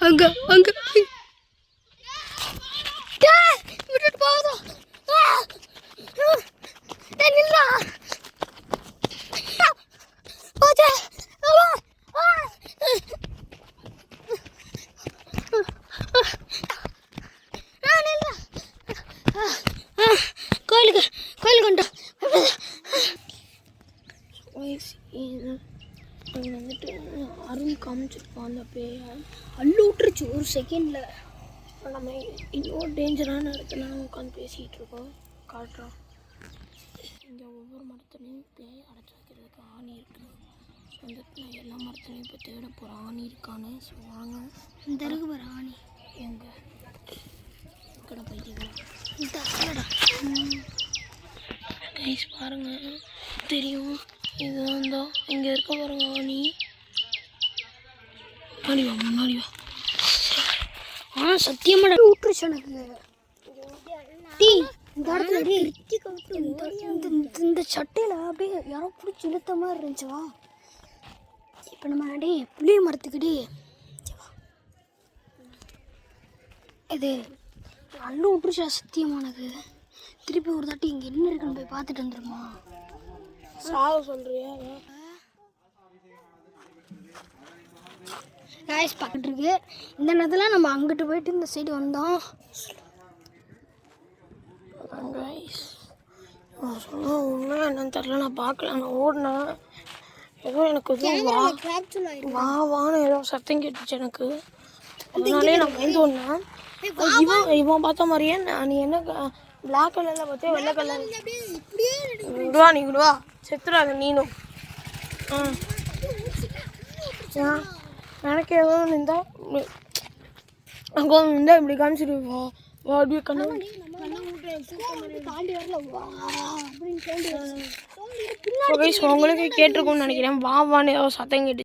அங்க அங்க விட்டுட்டு போகுதோ நில்லா கோயிலுக்கு வந்துட்டோம். வந்துட்டு அருண் காமிச்சிருப்பான் அந்த பேய அள்ளு விட்டுருச்சு ஒரு செகண்டில். நம்ம இன்னொரு டேஞ்சரான இடத்துல உட்காந்து பேசிகிட்டு இருக்கோம். காட்டுறோம். இங்கே ஒவ்வொரு மரத்துலையும் பேய் அடைச்சி வைக்கிறதுக்கு ஆணி இருக்குது. வந்துட்டு நான் எல்லா மரத்துலையும் இப்போ தேட போகிறேன் ஆணி இருக்கான்னு. ஸோ வாங்க. இந்த இருக்கு பாரு ஆணி. எங்கே கடை பையன் இந்த கைஸ் பாருங்க தெரியும். இதுதான் தான் இங்கே இருக்க பாருங்க ஆணி. முன்னாடி வா முன்னாடி வா. சத்தியமாக விட்டுருச்சு எனக்கு. இந்த இடத்துல இந்த சட்டையில் அப்படியே யாரோ பிடிச்சி இழுத்த மாதிரி இருந்துச்சுவா. இப்போ நம்ம அப்படியே புளிய மரத்துக்கிட்டே இது அள்ளு விட்டுருச்சா சத்தியமானது. திருப்பி ஒரு தாட்டி இங்கே என்ன இருக்குன்னு போய் பார்த்துட்டு வந்துடுமா. சாவு சொல்றியா? காய்ஸ் பார்த்துட்டு இருக்கு. இந்த நேரத்தில் நம்ம அங்கிட்டு போயிட்டு இந்த சைடு வந்தோம். சொல்ல உண்மை என்னன்னு தெரியல. நான் பார்க்கல, நான் ஓடினேன். ஏதோ எனக்கு வான்னு ஏதோ சத்தம் கேட்டுச்சு எனக்கு. அதனாலே நான் பயந்து ஓடினேன். இவன் பார்த்த மாதிரியே நீ என்ன பிளாக் கலரில் பார்த்தியா வெள்ளை கலர் விடுவா. நீ விடுவா செத்துறாங்க நீனும். எனக்கு ஏதோ இருந்தால் அங்கே இருந்தால் இப்படி காமிச்சிட்டு வா அப்படியே கண்ணு உங்களுக்கு கேட்டிருக்கும்னு நினைக்கிறேன். வான்னு ஏதோ சத்தம் கேட்டு